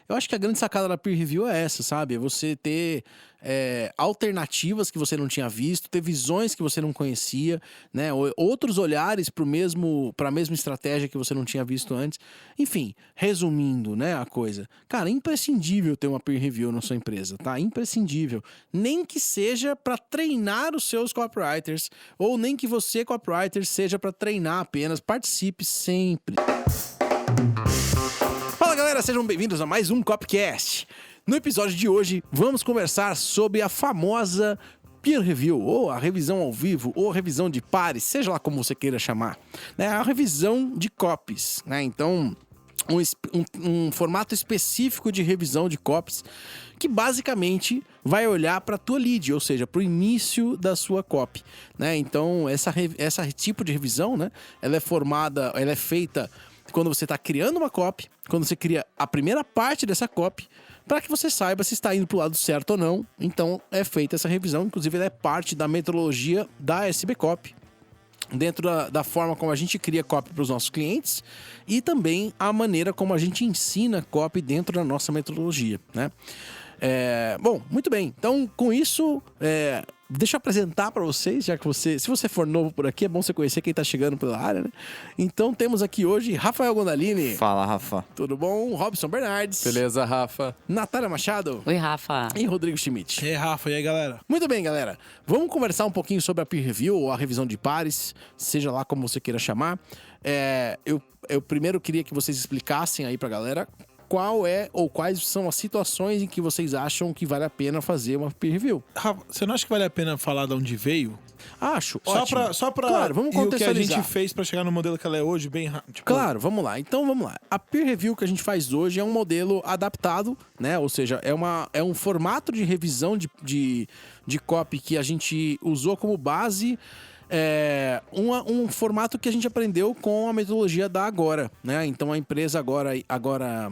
Eu acho que a grande sacada da peer review é essa, sabe? É você ter alternativas que você não tinha visto, ter visões que você não conhecia, né? Outros olhares para a mesma estratégia que você não tinha visto antes. Enfim, resumindo, né, a coisa. Cara, é imprescindível ter uma peer review na sua empresa, tá? Imprescindível. Nem que seja para treinar os seus copywriters, ou nem que você, copywriter, seja para treinar apenas. Participe sempre. Fala, galera, sejam bem-vindos a mais um Copcast. No episódio de hoje, vamos conversar sobre a famosa peer review, ou a revisão ao vivo, ou a revisão de pares, seja lá como você queira chamar, né? A revisão de copies, né? Então, um formato específico de revisão de copies que basicamente vai olhar para a tua lead, ou seja, para o início da sua copy, né? Então, essa tipo de revisão, né? Ela é feita quando você está criando uma copy, quando você cria a primeira parte dessa copy, para que você saiba se está indo para o lado certo ou não. Então, é feita essa revisão. Inclusive, ela é parte da metodologia da SB Copy, dentro da forma como a gente cria copy para os nossos clientes e também a maneira como a gente ensina copy dentro da nossa metodologia, né? Bom, muito bem. Então, com isso, deixa eu apresentar para vocês, já que se você for novo por aqui, é bom você conhecer quem tá chegando pela área, né? Então, temos aqui hoje Rafael Gondalini. Fala, Rafa. Tudo bom? Robson Bernardes. Beleza, Rafa. Natália Machado. Oi, Rafa. E Rodrigo Schmidt. E aí, Rafa, e aí, galera? Muito bem, galera. Vamos conversar um pouquinho sobre a peer review ou a revisão de pares, seja lá como você queira chamar. Eu primeiro queria que vocês explicassem aí pra galera qual é ou quais são as situações em que vocês acham que vale a pena fazer uma peer review. Rafa, você não acha que vale a pena falar de onde veio? Acho, ótimo. Só pra Claro, vamos e o que a contextualizar. gente fez pra chegar no modelo que ela é hoje, bem rápido. Tipo, Claro, vamos lá. Então, vamos lá. A peer review que a gente faz hoje é um modelo adaptado, né? Ou seja, é um formato de revisão de copy que a gente usou como base. Um formato que a gente aprendeu com a metodologia da Agora, né? Então, a empresa Agora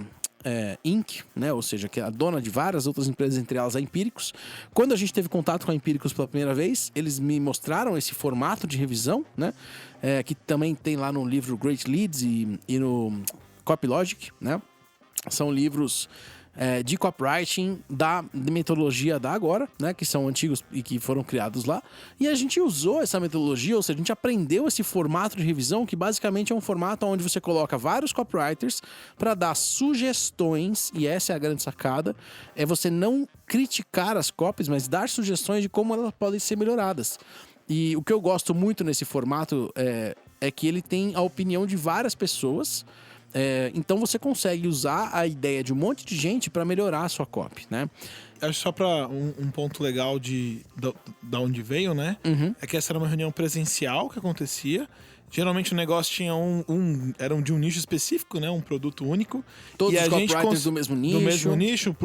Inc., né? Ou seja, que é a dona de várias outras empresas, entre elas a Empíricos. Quando a gente teve contato com a Empíricos pela primeira vez, eles me mostraram esse formato de revisão, né? Que também tem lá no livro Great Leads e no Copylogic, né? São livros de copywriting da metodologia da Agora, né? Que são antigos e que foram criados lá. E a gente usou essa metodologia, ou seja, a gente aprendeu esse formato de revisão, que basicamente é um formato onde você coloca vários copywriters para dar sugestões, e essa é a grande sacada, é você não criticar as copies, mas dar sugestões de como elas podem ser melhoradas. E o que eu gosto muito nesse formato é que ele tem a opinião de várias pessoas. Então você consegue usar a ideia de um monte de gente para melhorar a sua copy, né? Acho só pra um ponto legal da onde veio, né? Uhum. É que essa era uma reunião presencial que acontecia. Geralmente o negócio tinha era de um nicho específico, né? Um produto único. Todos e os a gente copywriters do mesmo nicho. Do mesmo nicho.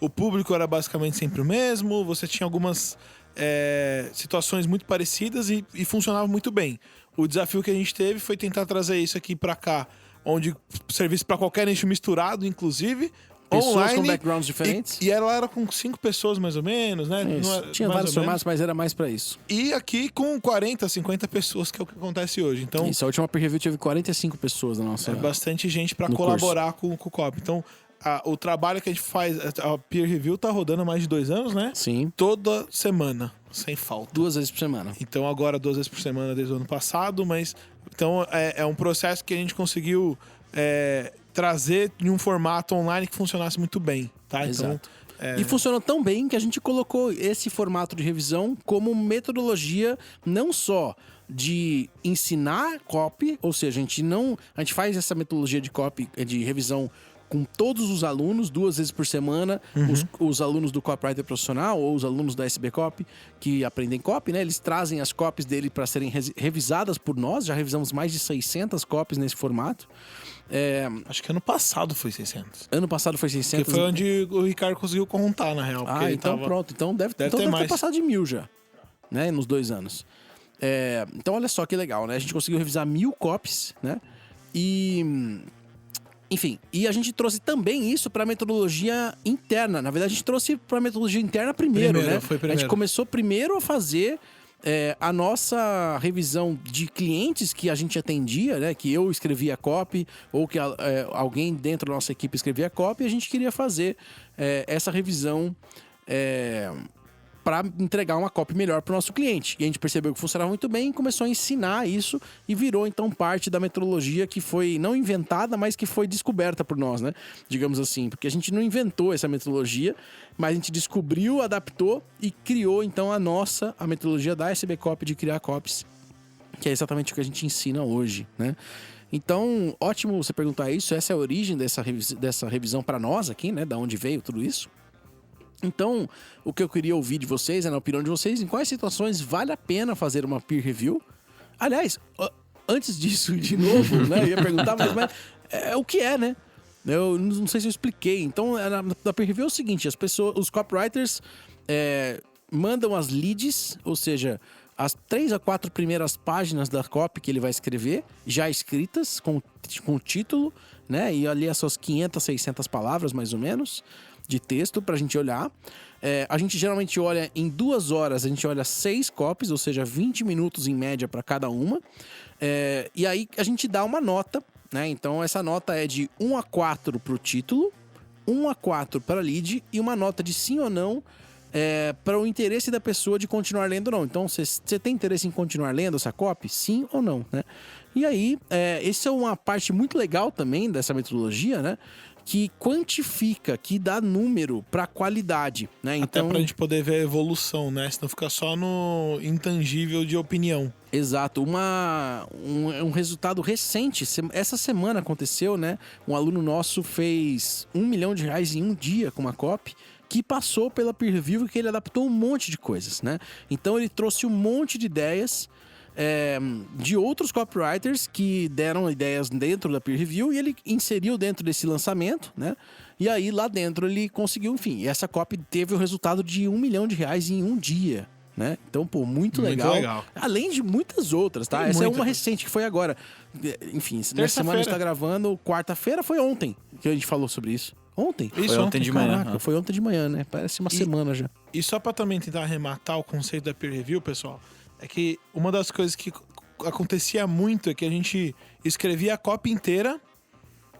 O público era basicamente sempre o mesmo. Você tinha algumas situações muito parecidas e funcionava muito bem. O desafio que a gente teve foi tentar trazer isso aqui pra cá, onde serviço para qualquer nicho misturado, inclusive, pessoas online, com backgrounds diferentes. E ela era com 5 pessoas mais ou menos, né? Isso. Não era, Tinha mais vários ou menos. formatos, mas era mais para isso. E aqui com 40, 50 pessoas, que é o que acontece hoje. Então, Isso, a última peer review teve 45 pessoas na nossa... é bastante gente para no colaborar com o COP. Então, o trabalho que a gente faz, a peer review tá rodando há mais de 2 anos, né? Sim, Toda semana, sem falta. 2 vezes por semana. Então agora 2 vezes por semana desde o ano passado, mas então é um processo que a gente conseguiu trazer em um formato online que funcionasse muito bem, tá? Então, Exato. E funcionou tão bem que a gente colocou esse formato de revisão como metodologia não só de ensinar copy, ou seja, a gente faz essa metodologia de copy, de revisão com todos os alunos, 2 vezes por semana, os alunos do Copywriter Profissional ou os alunos da SB Copy que aprendem copy, né? Eles trazem as copies dele para serem revisadas por nós, já revisamos mais de 600 copies nesse formato. Acho que ano passado foi 600. Ano passado foi 600. Que foi onde o Ricardo conseguiu contar, na real. Ah, então pronto. Então deve ter ter mais. passado de 1000 já, né? Nos 2 anos. Então olha só que legal, né? A gente conseguiu revisar 1000 copies, né? Enfim, e a gente trouxe também isso para metodologia interna. Na verdade, a gente trouxe para metodologia interna primeiro, né? Foi primeiro. A gente começou primeiro a fazer a nossa revisão de clientes que a gente atendia, né? Que eu escrevia a copy ou que alguém dentro da nossa equipe escrevia a copy, a gente queria fazer essa revisão para entregar uma copy melhor para o nosso cliente. E a gente percebeu que funcionava muito bem e começou a ensinar isso e virou, então, parte da metodologia que foi não inventada, mas que foi descoberta por nós, né? Digamos assim, porque a gente não inventou essa metodologia, mas a gente descobriu, adaptou e criou, então, a metodologia da SB Copy de criar copies, que é exatamente o que a gente ensina hoje, né? Então, ótimo você perguntar isso. Essa é a origem dessa revisão para nós aqui, né? Da onde veio tudo isso. Então, o que eu queria ouvir de vocês, na opinião de vocês, em quais situações vale a pena fazer uma peer review? Aliás, antes disso, de novo, né? Eu ia perguntar, mas o que é, né? Eu não sei se eu expliquei. Então, na peer review é o seguinte, os copywriters mandam as leads, ou seja, as 3 a 4 primeiras páginas da copy que ele vai escrever, já escritas, com o título, né? E ali as suas 500, 600 palavras, mais ou menos, de texto pra gente olhar. A gente geralmente olha em 2 horas, a gente olha 6 copies, ou seja, 20 minutos em média para cada uma. E aí a gente dá uma nota, né? Então essa nota é de 1 a 4 pro título, 1 a 4 para lead e uma nota de sim ou não para o interesse da pessoa de continuar lendo ou não. Então, você tem interesse em continuar lendo essa copy? Sim ou não, né? E aí, essa é uma parte muito legal também dessa metodologia, né? Que quantifica, que dá número para qualidade, né? Então, até pra gente poder ver a evolução, né? Senão fica só no intangível de opinião. Exato. Um resultado recente, essa semana aconteceu, né? Um aluno nosso fez R$1 milhão em um dia com uma copy, que passou pela peer review e que ele adaptou um monte de coisas, né? Então ele trouxe um monte de ideias de outros copywriters que deram ideias dentro da peer review e ele inseriu dentro desse lançamento, né? E aí lá dentro ele conseguiu, enfim, e essa copy teve o resultado de R$1 milhão em um dia, né? Então, pô, muito legal. Além de muitas outras, tá? Essa é uma recente que foi agora. Enfim, nessa semana a gente tá gravando, quarta-feira foi ontem que a gente falou sobre isso. Ontem? Isso, foi ontem de manhã. Caraca, foi ontem de manhã, né? Parece uma semana já. E só pra também tentar arrematar o conceito da peer review, pessoal, é que uma das coisas que acontecia muito é que a gente escrevia a copy inteira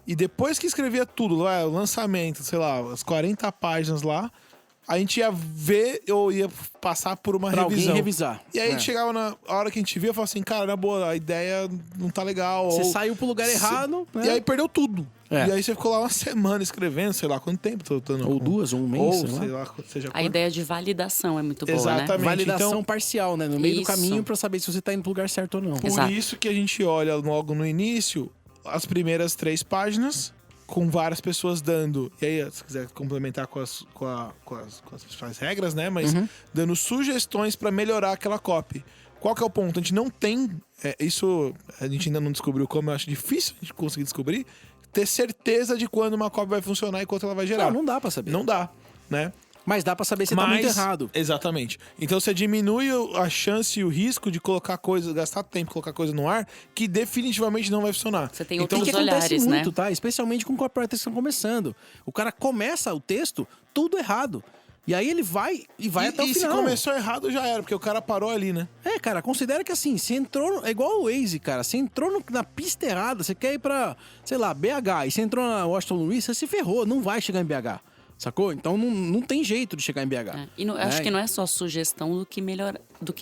e depois que escrevia tudo, lá, o lançamento, sei lá, as 40 páginas lá, a gente ia ver ou ia passar por uma revisão. Alguém revisar. E aí a gente chegava na hora que a gente via e falava assim, cara, na boa, a ideia não tá legal. Você saiu pro lugar errado. E aí perdeu tudo. É. E aí você ficou lá uma semana escrevendo, sei lá quanto tempo. Ou 2, ou um mês, ou sei lá, seja a ideia de validação é muito boa, exatamente, né? Validação então, parcial, né? No meio do isso. caminho pra saber se você tá indo pro lugar certo ou não. Por Exato. isso que a gente olha logo no início as primeiras 3 páginas, com várias pessoas dando. E aí, se quiser complementar com as principais regras, né? Mas dando sugestões pra melhorar aquela copy. Qual que é o ponto? A gente não tem. Isso a gente ainda não descobriu como, eu acho difícil a gente conseguir descobrir. Ter certeza de quando uma copy vai funcionar e quanto ela vai gerar. Não dá pra saber. Não dá, né? Mas dá pra saber se tá muito errado. Exatamente. Então você diminui a chance e o risco de colocar coisa, gastar tempo, colocar coisa no ar, que definitivamente não vai funcionar. Você tem então, outros Que acontece olhares, muito, né? tá? Especialmente com copywriters que estão começando. O cara começa o texto tudo errado. E aí ele vai até o final. E se começou errado, já era, porque o cara parou ali, né? Cara, considera que assim, você entrou... É igual o Waze, cara. Você entrou na pista errada, você quer ir pra, sei lá, BH, e você entrou na Washington Luiz, você se ferrou, não vai chegar em BH. Sacou? Então não tem jeito de chegar em BH. E acho que não é só sugestão do que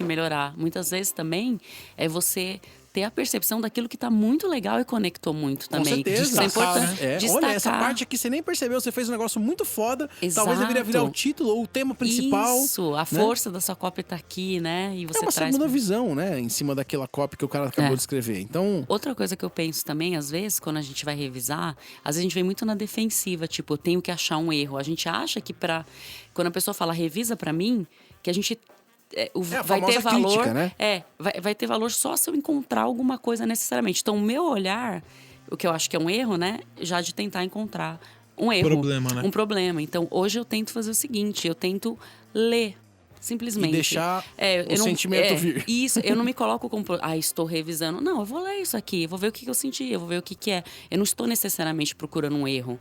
melhorar. Muitas vezes também é você ter a percepção daquilo que tá muito legal e conectou muito também. Com certeza. Isso é importante. Né? Destacar. Olha, essa parte aqui você nem percebeu, você fez um negócio muito foda. Exato. Talvez deveria virar o título ou o tema principal. Isso, a força da sua cópia tá aqui, né? E você É uma traz segunda visão, né? Em cima daquela cópia que o cara acabou de escrever. Então, outra coisa que eu penso também, às vezes, quando a gente vai revisar, às vezes a gente vem muito na defensiva, tipo, eu tenho que achar um erro. A gente acha que quando a pessoa fala revisa pra mim, que a gente vai ter valor, crítica, né? vai ter valor só se eu encontrar alguma coisa necessariamente. Então, o meu olhar, o que eu acho que é um erro, né, já de tentar encontrar um erro, Problema, né? um problema. Então, hoje eu tento fazer o seguinte, eu tento ler Simplesmente. E deixar eu o sentimento vir. Isso, eu não me coloco como, estou revisando. Não, eu vou ler isso aqui, eu vou ver o que eu senti, eu vou ver o que é. Eu não estou necessariamente procurando um erro.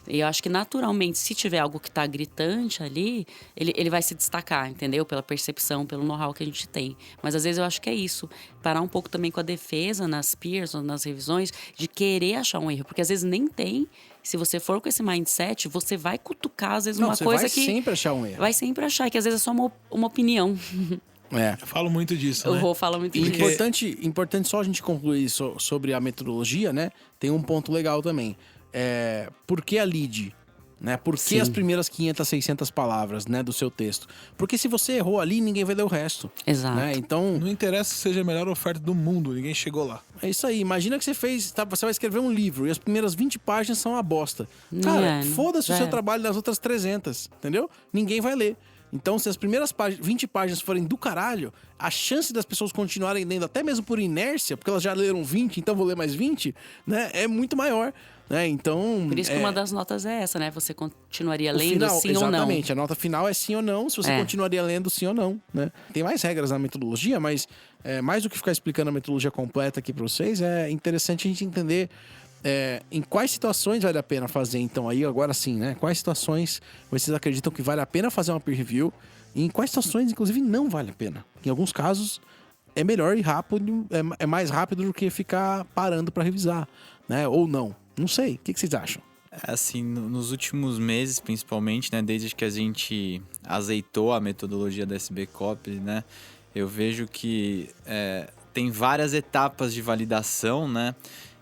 E eu acho que naturalmente, se tiver algo que está gritante ali, ele vai se destacar, entendeu? Pela percepção, pelo know-how que a gente tem. Mas às vezes eu acho que é isso. Parar um pouco também com a defesa nas peers ou nas revisões, de querer achar um erro. Porque às vezes nem tem. Se você for com esse mindset, você vai cutucar, às vezes, uma coisa que... Vai sempre achar um erro. Vai sempre achar, que às vezes é só uma opinião. Eu falo muito disso, né? Eu vou falar muito disso. Importante só a gente concluir sobre a metodologia, né? Tem um ponto legal também. Por que a lead? Né? Por que as primeiras 500, 600 palavras, né, do seu texto? Porque se você errou ali, ninguém vai ler o resto. Exato. Né? Então, Não interessa que seja a melhor oferta do mundo, ninguém chegou lá. é isso aí. Imagina que você vai escrever um livro e as primeiras 20 páginas são uma bosta. Cara, foda-se o seu trabalho nas outras 300, entendeu? Ninguém vai ler. Então, se as primeiras 20 páginas forem do caralho, a chance das pessoas continuarem lendo, até mesmo por inércia, porque elas já leram 20, então vou ler mais 20, né? É muito maior. Né? Então, por isso que uma das notas é essa, né? Você continuaria lendo final, sim ou não. Exatamente, a nota final é sim ou não, se você continuaria lendo sim ou não, né? Tem mais regras na metodologia, mas mais do que ficar explicando a metodologia completa aqui para vocês, é interessante a gente entender em quais situações vale a pena fazer, então, aí agora sim, né? Quais situações vocês acreditam que vale a pena fazer uma peer review e em quais situações, inclusive, não vale a pena. Em alguns casos, é melhor e rápido, é mais rápido do que ficar parando para revisar, né? Ou não. Não sei. O que vocês acham? Assim, nos últimos meses, principalmente, né? Desde que a gente azeitou a metodologia da SB Copy, né? Eu vejo que tem várias etapas de validação, né?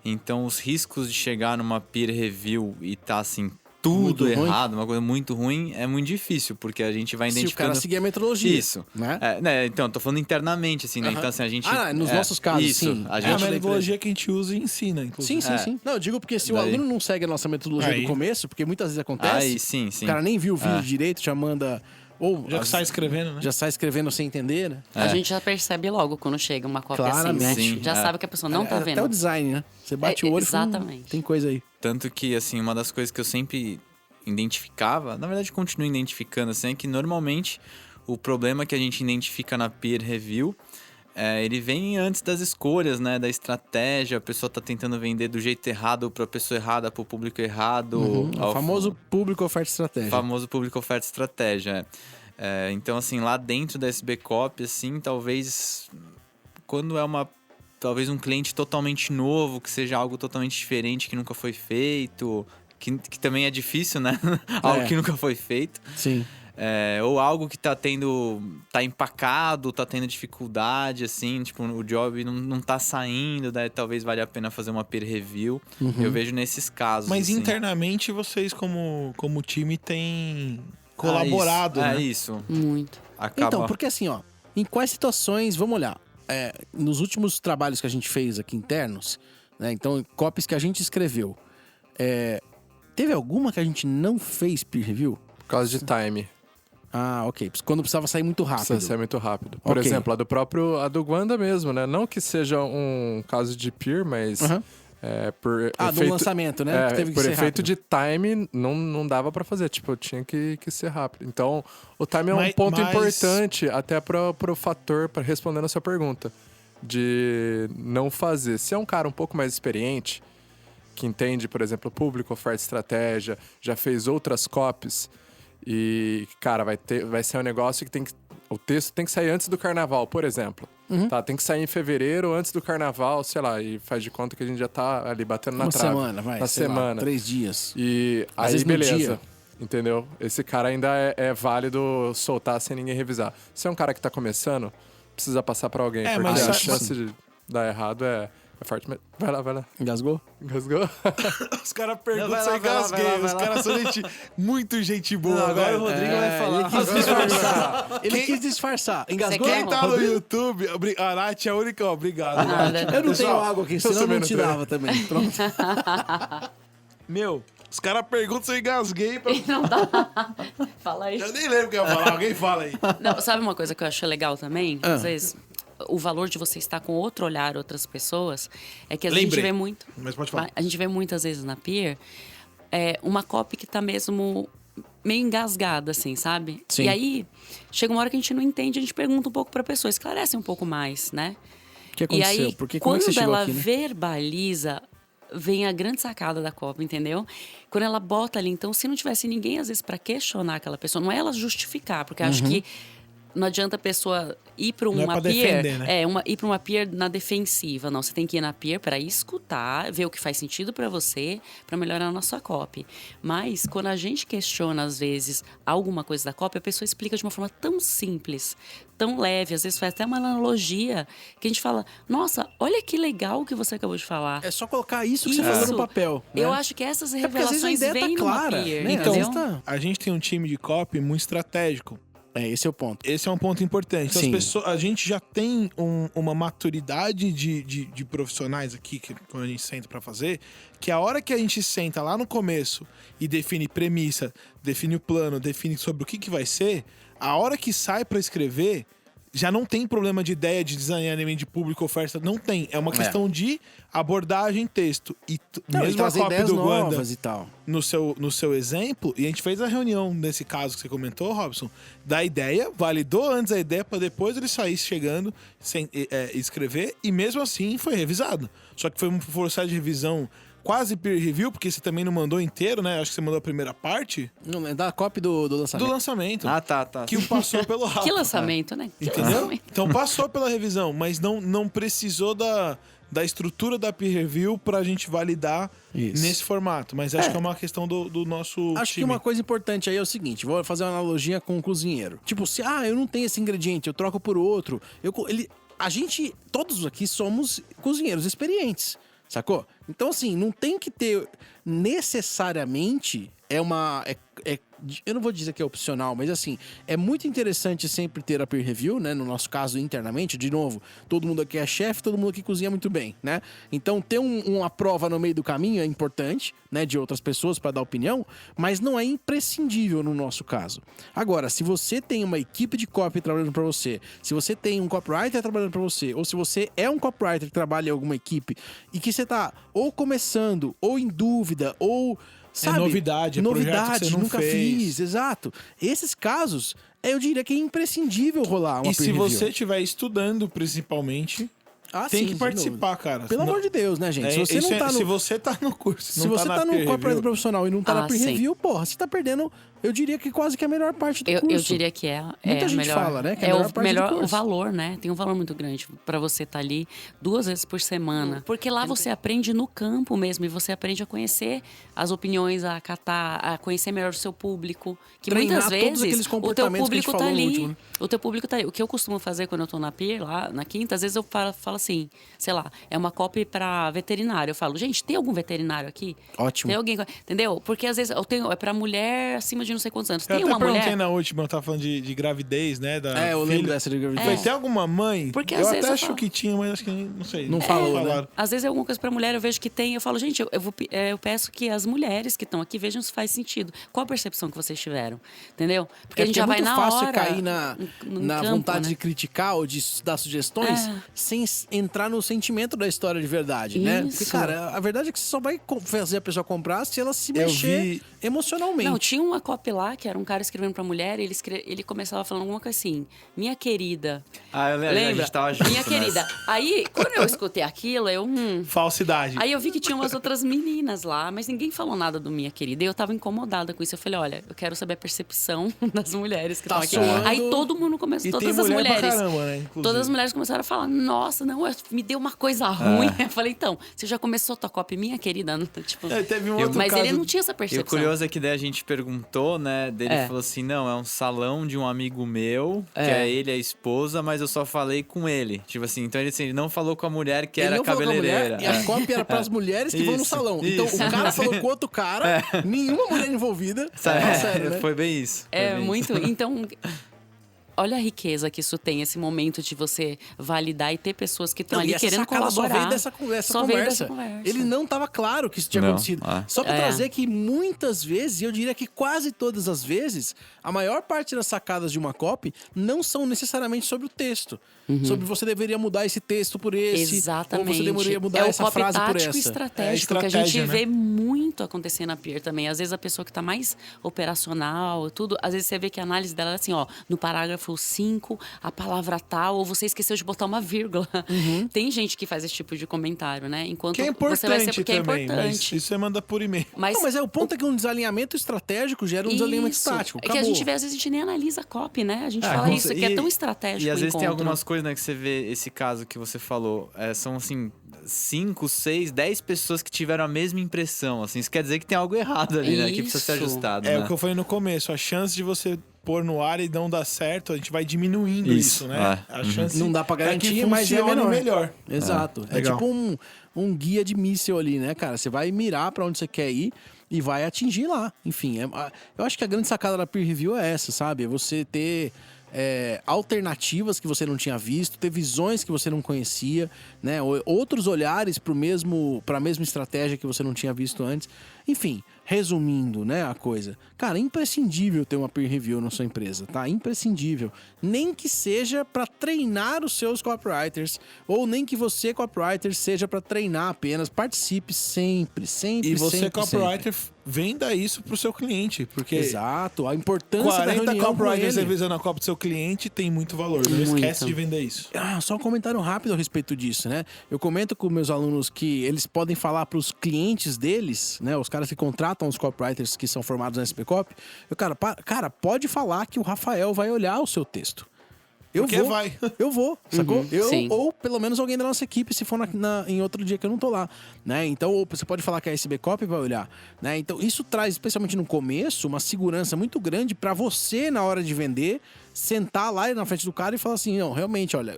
Então, os riscos de chegar numa peer review e tá, assim, tudo errado, uma coisa muito ruim, é muito difícil, porque a gente vai identificando... Se o cara seguir a metodologia. Isso. Né? Então, eu tô falando internamente, assim, né? Então, assim, a gente... nos nossos casos, isso, sim. A É gente a metodologia que a gente usa e ensina, inclusive. Sim. Não, eu digo porque se o aluno não segue a nossa metodologia do começo, porque muitas vezes acontece... Aí, sim. O cara nem viu o vídeo direito, já manda... Ou Já sai escrevendo, né? Já sai escrevendo sem entender, né? A gente já percebe logo quando chega uma cópia Claramente. assim, né? Sim, já sabe que a pessoa não tá vendo. Até o design, né? Você bate o olho e fala, exatamente. Tem coisa aí. Tanto que, assim, uma das coisas que eu sempre identificava, na verdade continuo identificando, assim, é que normalmente o problema que a gente identifica na peer review, ele vem antes das escolhas, né? Da estratégia, a pessoa tá tentando vender do jeito errado pra pessoa errada, pro público errado. O famoso público oferta estratégia. Famoso público oferta estratégia, então, assim, lá dentro da SB Copy, assim, talvez quando talvez um cliente totalmente novo, que seja algo totalmente diferente, que nunca foi feito, que também é difícil, né? Algo que nunca foi feito. Sim. Ou algo que tá empacado, tá tendo dificuldade, assim, tipo, o job não tá saindo, daí talvez valha a pena fazer uma peer review. Eu vejo nesses casos. Mas assim. internamente vocês, como time, têm colaborado, né? Isso. Muito. Acaba... Então, porque assim, ó, em quais situações, vamos olhar, nos últimos trabalhos que a gente fez aqui internos, né? Então, copies que a gente escreveu, teve alguma que a gente não fez peer review? Por causa de time. Ah, ok. Quando precisava sair muito rápido. Precisa ser muito rápido. Por Ok. exemplo, a do Guanda mesmo, né? Não que seja um caso de peer, mas... por do lançamento, né? Que teve que por ser efeito rápido. de time, não dava pra fazer. Tipo, tinha que ser rápido. Então, o time é um ponto importante até pro fator, para respondendo a sua pergunta, de não fazer. Se é um cara um pouco mais experiente, que entende, por exemplo, público, oferta, estratégia, já fez outras copies e, cara, vai ser um negócio que o texto tem que sair antes do carnaval, por exemplo. Tá, tem que sair em fevereiro, antes do carnaval, sei lá, e faz de conta que a gente já tá ali batendo na trave. Semana, vai. Na semana. 3 dias. E Às aí, vezes no beleza. dia. Entendeu? Esse cara ainda é válido soltar sem ninguém revisar. Se é um cara que tá começando, precisa passar pra alguém. Porque mas a sabe- chance de dar errado é forte. Mas vai lá. Engasgou? Engasgou? Os caras perguntam Não, vai se eu lá, vai lá, engasguei. vai lá, Os vai lá. caras são muito gente boa, Não, agora velho. o Rodrigo vai falar. Ele quis disfarçar. Ele quis disfarçar. Engasgou? quer? Quem tá no YouTube, a Nath é a única... Obrigado. Nada. Eu não tenho água aqui, senão eu não sabendo te também. dava também. Pronto. Meu, os caras perguntam se eu engasguei. Fala aí. Eu nem lembro o que eu ia falar. Alguém fala aí. Não, sabe uma coisa que eu acho legal também? Às vezes, o valor de você estar com outro olhar, outras pessoas, é que a gente vê muito... Mas pode falar. A gente vê muitas vezes na peer uma copy que tá mesmo meio engasgada, assim, sabe? Sim. E aí, chega uma hora que a gente não entende, a gente pergunta um pouco pra pessoa, esclarece um pouco mais, né? O que aconteceu? E aí, Porque como é que quando você chegou ela aqui, né? verbaliza, vem a grande sacada da Copa, entendeu? Quando ela bota ali, então, se não tivesse ninguém, às vezes, pra questionar aquela pessoa, não é ela justificar, porque eu acho que não adianta a pessoa ir para Não é uma pra peer, defender, né? ir para uma peer na defensiva. Não, você tem que ir na peer para escutar, ver o que faz sentido para você, para melhorar a nossa copy. Mas quando a gente questiona às vezes alguma coisa da copy, a pessoa explica de uma forma tão simples, tão leve, às vezes faz até uma analogia que a gente fala: "Nossa, olha que legal o que você acabou de falar". É só colocar isso que você falou no papel. Né? Eu acho que essas porque às vezes a revelações ideia vêm tá numa clara, peer, né? Então, Às vezes tá- a gente tem um time de copy muito estratégico. esse é o ponto. Esse é um ponto importante. Então, Sim. as pessoas, a gente já tem uma maturidade de profissionais aqui, que, quando a gente senta pra fazer, que a hora que a gente senta lá no começo e define premissa, define o plano, define sobre o que vai ser, a hora que sai pra escrever, já não tem problema de ideia, de design, de público, oferta, não tem. É uma questão de abordagem, texto. E Não, e mesmo a trazer cópia ideias do Wanda, novas e tal. no seu exemplo, e a gente fez a reunião nesse caso que você comentou, Robson, da ideia, validou antes a ideia para depois ele sair chegando, sem escrever, e mesmo assim foi revisado. Só que foi um processo de revisão quase peer review, porque você também não mandou inteiro, né? Acho que você mandou a primeira parte Não, é da cópia do lançamento. do lançamento. Ah, tá. Que o passou pelo Rafa. Que lançamento, né? Que Entendeu? lançamento. Então passou pela revisão, mas não precisou da estrutura da peer review pra gente validar Isso. nesse formato. Mas acho que é uma questão do nosso Acho que time. uma coisa importante aí é o seguinte, vou fazer uma analogia com o cozinheiro. Tipo, se eu não tenho esse ingrediente, eu troco por outro. A gente, todos aqui somos cozinheiros experientes, sacou? Então, assim, não tem que ter necessariamente eu não vou dizer que é opcional, mas assim, é muito interessante sempre ter a peer review, né? No nosso caso, internamente, de novo, todo mundo aqui é chefe, todo mundo aqui cozinha muito bem, né? Então, ter uma prova no meio do caminho é importante, né? De outras pessoas para dar opinião, mas não é imprescindível no nosso caso. Agora, se você tem uma equipe de copy trabalhando para você, se você tem um copywriter trabalhando para você, ou se você é um copywriter que trabalha em alguma equipe e que você tá ou começando, ou em dúvida, ou... Sabe? Novidade, é projeto que você não nunca fez. fiz, exato. Esses casos, eu diria que é imprescindível rolar uma E se peer review. você estiver estudando, principalmente, tem sim, que sem participar, dúvida. cara. Pelo amor de Deus, né, gente? Se você não tá no... Se você tá no curso, Se não você tá na no peer copyright review, profissional e não tá na peer sim. review, porra, você tá perdendo, eu diria que quase que a melhor parte do curso. Eu diria que Muita a gente melhor, fala, né, que é a melhor parte do curso. o valor, né? Tem um valor muito grande pra você estar ali 2 vezes por semana. Porque lá você aprende no campo mesmo e você aprende a conhecer as opiniões, a catar, a conhecer melhor o seu público. Que Treinar muitas todos aqueles vezes o teu comportamentos que a gente público tá falou no ali. último, né? O teu público tá ali. O que eu costumo fazer quando eu tô na peer, lá na quinta, às vezes eu falo assim, sei lá, é uma copy pra veterinário. Eu falo, gente, tem algum veterinário aqui? Ótimo. Tem alguém, entendeu? Porque às vezes é pra mulher acima de não sei quantos anos. Eu Tem até uma perguntei mulher... na última, eu tava falando de gravidez, né? Da Eu filha. lembro dessa de gravidez. Falei, tem alguma mãe? Porque eu às até vezes eu acho falo- que tinha, mas acho que não sei. Não falou, né? falaram. Às vezes é alguma coisa pra mulher, eu vejo que tem, eu falo, gente, eu peço que as mulheres que estão aqui vejam se faz sentido. Qual a percepção que vocês tiveram? Entendeu? Porque a gente já vai muito na fácil hora. cair na campo, vontade né? de criticar ou de dar sugestões sem entrar no sentimento da história de verdade, né? Porque, Isso. cara, a verdade é que você só vai fazer a pessoa comprar se ela se Eu mexer vi- emocionalmente. Não, tinha uma copy lá, que era um cara escrevendo pra mulher, e ele começava falando alguma coisa assim, minha querida. Ah, eu lembro, Lembra? a gente tava junto Minha querida. nessa. Aí, quando eu escutei aquilo, Falsidade. Aí eu vi que tinha umas outras meninas lá, mas ninguém falou nada do minha querida. E eu tava incomodada com isso. Eu falei, olha, eu quero saber a percepção das mulheres que Tá estão aqui. soando. Aí todo mundo começou, E tem todas as mulher pra mulheres. caramba, né, inclusive. Todas as mulheres começaram a falar, nossa, não, me deu uma coisa ruim. Eu falei, então, você já começou a tua copy, minha querida? Tipo, Teve um outro mas caso. ele não tinha essa E percepção. o curioso é que daí a gente perguntou, né? Dele É. falou assim: não, é um salão de um amigo meu, que é ele, a esposa, mas eu só falei com ele. Tipo assim, então ele não falou com a mulher que Ele era não falou com a cabeleireira. mulher, e a cópia era pras mulheres que vão no Isso, salão. Então isso. o cara falou com outro cara, nenhuma mulher envolvida. Sabe? É, sério, né? Foi bem isso. foi É bem muito. isso. Então, olha a riqueza que isso tem, esse momento de você validar e ter pessoas que estão Não, e ali essa querendo sacada colaborar. Só veio dessa Só veio dessa conversa. conversa. Ele não estava claro que isso tinha Não, acontecido. Só para trazer que muitas vezes, e eu diria que quase todas as vezes, a maior parte das sacadas de uma copy não são necessariamente sobre o texto. Sobre você deveria mudar esse texto por esse. Exatamente. Ou você deveria mudar essa copy frase por tático essa. estratégico que a estratégia, gente né? vê muito acontecer na Peer também. Às vezes a pessoa que tá mais operacional, tudo, às vezes você vê que a análise dela é assim, ó, no parágrafo 5, a palavra tal, ou você esqueceu de botar uma vírgula. Tem gente que faz esse tipo de comentário, né? Enquanto Que é importante você vai ser porque também, é mas importante. isso você manda por e-mail. Mas, Não, mas o ponto é que um desalinhamento estratégico gera um desalinhamento isso. tático. É que a gente vê, às vezes a gente nem analisa a copy, né? A gente fala isso, que é tão estratégico E às o vezes tem encontro. algumas coisas, né, que você vê esse caso que você falou. São assim, 5, 6, 10 pessoas que tiveram a mesma impressão. Assim, isso quer dizer que tem algo errado ali, né? Que precisa ser Isso. ajustado. É né? o que eu falei no começo, a chance de você pôr no ar e não dar certo, a gente vai diminuindo isso, né? É. A chance Não dá pra garantir, é que mas é funcione menor. melhor. Exato. É Legal. tipo um guia de míssil ali, né, cara? Você vai mirar pra onde você quer ir e vai atingir lá. Enfim, eu acho que a grande sacada da peer review é essa, sabe? É você ter alternativas que você não tinha visto, ter visões que você não conhecia, né? Outros olhares para a mesma estratégia que você não tinha visto antes. Enfim, resumindo, né, a coisa. Cara, é imprescindível ter uma peer review na sua empresa, tá? Imprescindível. Nem que seja para treinar os seus copywriters, ou nem que você, copywriter, seja para treinar apenas. Participe sempre, sempre, E você, sempre, copywriter, venda isso pro seu cliente, porque Exato, a importância da 40 reunião com copywriters ele. revisando a copy do seu cliente tem muito valor. Não Muito. esquece de vender isso. Só um comentário rápido a respeito disso, né? Eu comento com meus alunos que eles podem falar para os clientes deles, né? Os caras que contratam os copywriters que são formados na SP Copy. Cara, pode falar que o Rafael vai olhar o seu texto. Porque vai. Eu vou, sacou? sim. Ou pelo menos alguém da nossa equipe, se for em outro dia que eu não tô lá, né? Então, ou você pode falar que a SB Copy vai olhar, né? Então, isso traz, especialmente no começo, uma segurança muito grande para você, na hora de vender, sentar lá na frente do cara e falar assim, não, realmente, olha,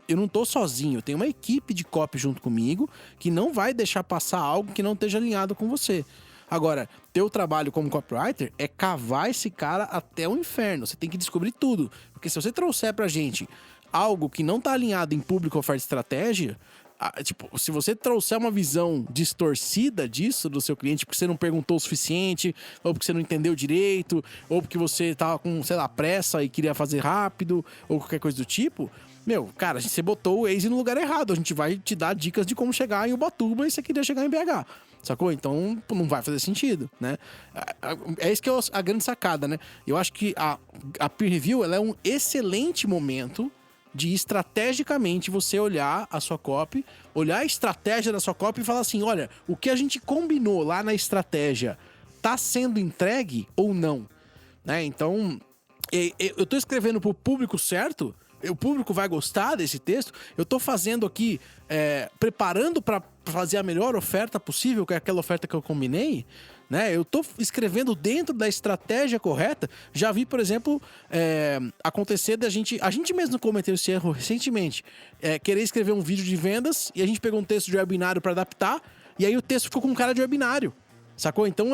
eu não tô sozinho, eu tenho uma equipe de copy junto comigo que não vai deixar passar algo que não esteja alinhado com você. Agora, teu trabalho como copywriter é cavar esse cara até o inferno. Você tem que descobrir tudo. Porque se você trouxer pra gente algo que não tá alinhado em público, oferta e estratégia, tipo, se você trouxer uma visão distorcida disso do seu cliente, porque você não perguntou o suficiente, ou porque você não entendeu direito, ou porque você tava com, sei lá, pressa e queria fazer rápido, ou qualquer coisa do tipo, meu, cara, você botou o Waze no lugar errado. A gente vai te dar dicas de como chegar em Ubatuba e você queria chegar em BH. Sacou? Então, não vai fazer sentido, né? É isso que é a grande sacada, né? Eu acho que a peer review, ela é um excelente momento de estrategicamente você olhar a sua copy, olhar a estratégia da sua copy e falar assim, olha, o que a gente combinou lá na estratégia tá sendo entregue ou não? Né? Então, eu tô escrevendo pro público certo, o público vai gostar desse texto, eu tô fazendo aqui, preparando para fazer a melhor oferta possível, que é aquela oferta que eu combinei, né? Eu tô escrevendo dentro da estratégia correta. Já vi, por exemplo, acontecer da gente... A gente mesmo cometeu esse erro recentemente. Querer escrever um vídeo de vendas e a gente pegou um texto de webinário para adaptar e aí o texto ficou com cara de webinário, sacou? Então,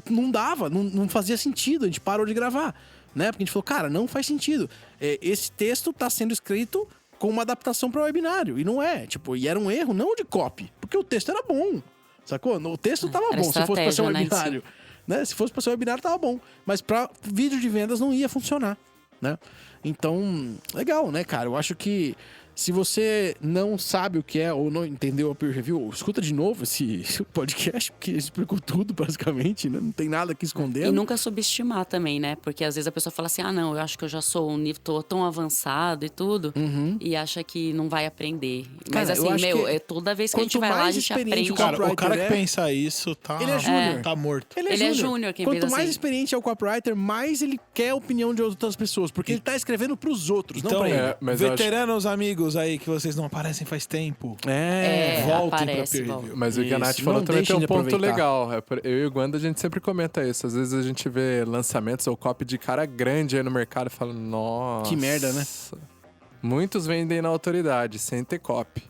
não dava, não fazia sentido, a gente parou de gravar, né? Porque a gente falou, cara, não faz sentido. Esse texto tá sendo escrito com uma adaptação para o webinário. E não é. Tipo, e era um erro não de copy, porque o texto era bom. Sacou? O texto tava bom, se fosse para ser um webinário. Né? Se fosse para ser um webinário, tava bom. Mas para vídeo de vendas não ia funcionar, né? Então, legal, né, cara? Eu acho que se você não sabe o que é ou não entendeu a peer review, escuta de novo esse podcast, porque explicou tudo, basicamente, né? Não tem nada que esconder. E nunca subestimar também, né? Porque às vezes a pessoa fala assim, não, eu acho que eu já sou um nível, tô tão avançado e tudo, e acha que não vai aprender. Mas Cara, eu assim, acho que toda vez que a gente quanto vai lá, a mais gente experiente aprende. O cara que é- pensa isso tá, Ele é júnior. tá morto. Ele é júnior, quem Quanto pensa mais assim. experiente é o copywriter, mais ele quer a opinião de outras pessoas, porque ele tá escrevendo pros outros, não Então, pra ele. mas eu acho- veteranos amigos aí que vocês não aparecem faz tempo. Voltem Voltem pra aparece, peer volta. review. Mas o que a Isso, Nath não falou também deixem tem um de ponto aproveitar. legal. Eu e o Guanda, a gente sempre comenta isso. Às vezes a gente vê lançamentos ou copy de cara grande aí no mercado e fala, nossa... Que merda, né? Muitos vendem na autoridade, sem ter copy.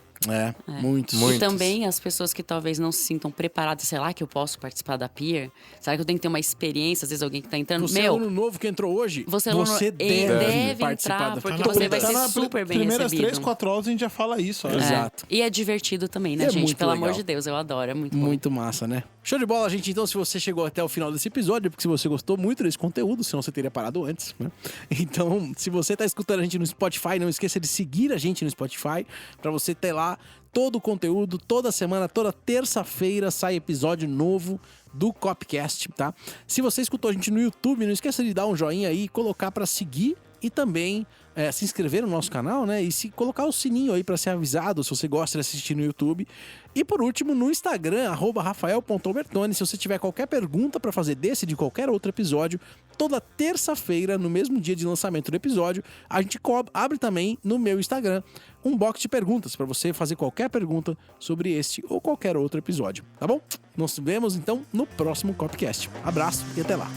Muitos. E também as pessoas que talvez não se sintam preparadas, sei lá, que eu posso participar da Peer. Será que eu tenho que ter uma experiência? Às vezes alguém que tá entrando. Você é aluno novo que entrou hoje, você deve participar entrar, da porque Peer. você vai ser super bem primeiras recebido. 3, 4 aulas a gente já fala isso. Ó. Exato. E é divertido também, né, É gente? muito Pelo legal. amor de Deus, eu adoro, é muito bom. Muito massa, né? Show de bola, gente. Então, se você chegou até o final desse episódio, porque se você gostou muito desse conteúdo, senão você teria parado antes, né? Então, se você tá escutando a gente no Spotify, não esqueça de seguir a gente no Spotify, pra você ter lá todo o conteúdo, toda semana, toda terça-feira sai episódio novo do Copcast, tá? Se você escutou a gente no YouTube, não esqueça de dar um joinha aí, colocar pra seguir e também se inscrever no nosso canal, né? E se colocar o sininho aí pra ser avisado se você gosta de assistir no YouTube. E por último, no Instagram, @rafael.albertoni, se você tiver qualquer pergunta pra fazer desse de qualquer outro episódio, toda terça-feira, no mesmo dia de lançamento do episódio, a gente abre também no meu Instagram um box de perguntas pra você fazer qualquer pergunta sobre este ou qualquer outro episódio, tá bom? Nos vemos então no próximo Copcast. Abraço e até lá.